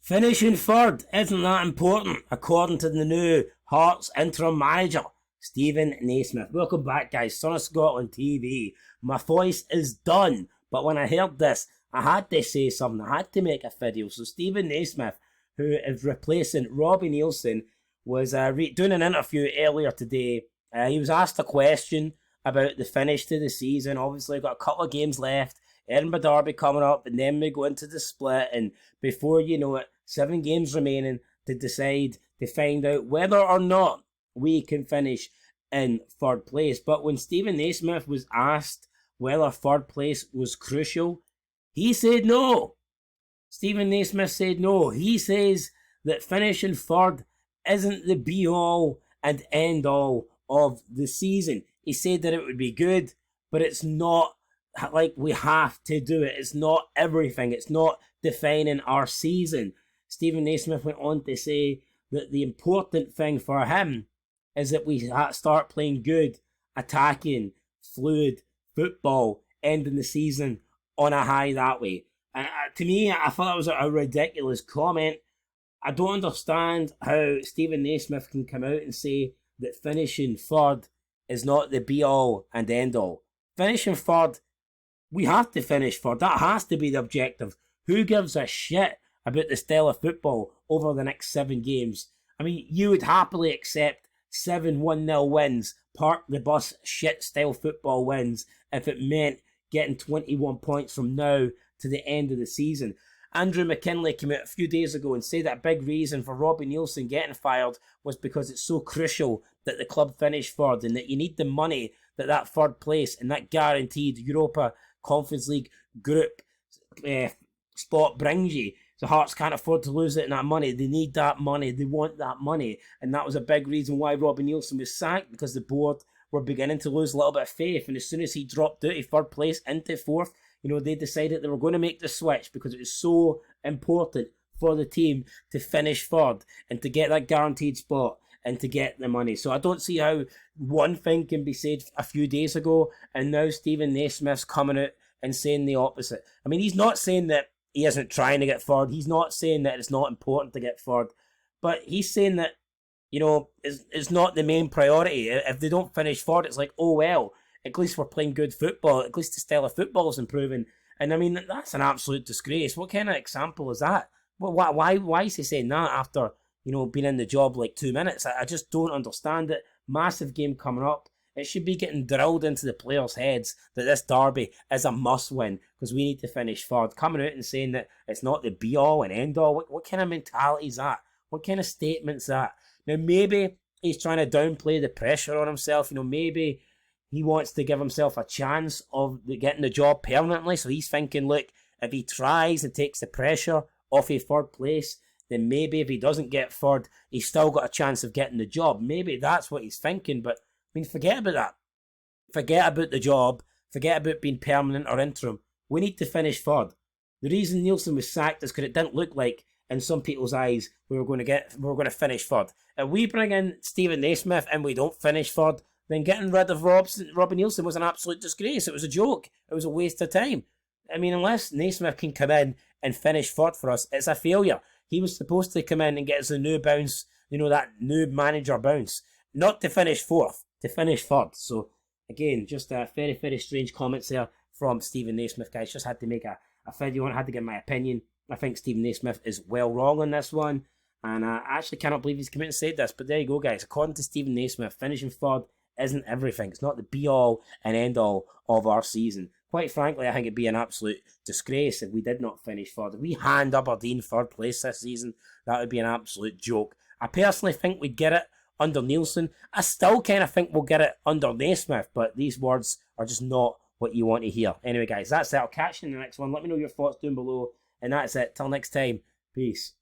Finishing third isn't that important, according to the new Hearts interim manager, Stephen Naismith. Welcome back, guys. Son of Scotland TV. My voice is done, but when I heard this, I had to say something. I had to make a video. So Stephen Naismith, who is replacing Robbie Neilson, was doing an interview earlier today. He was asked a question about the finish to the season. Obviously, got a couple of games left. Edinburgh Derby coming up, and then we go into the split, and before you know it, 7 games remaining to find out whether or not we can finish in third place. But when Stephen Naismith was asked whether third place was crucial, he said no. Stephen Naismith said no. He says that finishing third isn't the be-all and end-all of the season. He said that it would be good, but it's not like we have to do it. It's not everything. It's not defining our season. Stephen Naismith went on to say that the important thing for him is that we start playing good, attacking, fluid football, ending the season on a high that way. And to me, I thought that was a ridiculous comment. I don't understand how Stephen Naismith can come out and say that finishing third is not the be-all and end-all. Finishing third, we have to finish third. That has to be the objective. Who gives a shit about the style of football over the next 7 games? I mean, you would happily accept 7 1-0 wins, park the bus shit style football wins, if it meant getting 21 points from now to the end of the season. Andrew McKinley came out a few days ago and said that a big reason for Robbie Neilson getting fired was because it's so crucial that the club finish third, and that you need the money that third place and that guaranteed Europa Conference League group spot brings you. So Hearts can't afford to lose it in that money. They need that money. They want that money. And that was a big reason why Robbie Neilson was sacked, because the board were beginning to lose a little bit of faith. And as soon as he dropped out of third place into fourth, they decided they were going to make the switch because it was so important for the team to finish third and to get that guaranteed spot and to get the money. So I don't see how one thing can be said a few days ago and now Stephen Naismith's coming out and saying the opposite. I mean, he's not saying that he isn't trying to get third. He's not saying that it's not important to get third. But he's saying that, it's not the main priority. If they don't finish third, it's like, oh well, at least we're playing good football. At least the style of football is improving. And I mean, that's an absolute disgrace. What kind of example is that? Why is he saying that after, being in the job like 2 minutes? I just don't understand it. Massive game coming up. It should be getting drilled into the players' heads that this derby is a must-win because we need to finish third. Coming out and saying that it's not the be-all and end-all. What kind of mentality is that? What kind of statement's that? Now, maybe he's trying to downplay the pressure on himself. Maybe he wants to give himself a chance of getting the job permanently. So he's thinking, look, if he tries and takes the pressure off a third place, then maybe if he doesn't get third, he's still got a chance of getting the job. Maybe that's what he's thinking, but I mean, forget about that. Forget about the job. Forget about being permanent or interim. We need to finish third. The reason Neilson was sacked is because it didn't look like, in some people's eyes, we were going to finish third. If we bring in Stephen Naismith and we don't finish third, then getting rid of Robbie Neilson was an absolute disgrace. It was a joke. It was a waste of time. I mean, unless Naismith can come in and finish third for us, it's a failure. He was supposed to come in and get us a new bounce, that new manager bounce. Not to finish fourth, to finish third. So, again, just a very, very strange comments there from Stephen Naismith, guys. Just had to make a video on it. I had to give my opinion. I think Stephen Naismith is well wrong on this one. And I actually cannot believe he's come out and said this. But there you go, guys. According to Stephen Naismith, finishing third isn't everything. It's not the be-all and end-all of our season. Quite frankly, I think it'd be an absolute disgrace if we did not finish third. If we hand Aberdeen third place this season, that would be an absolute joke. I personally think we'd get it under Neilson. I still kind of think we'll get it under Naismith, but these words are just not what you want to hear. Anyway, guys, that's it. I'll catch you in the next one. Let me know your thoughts down below. And that's it. Till next time. Peace.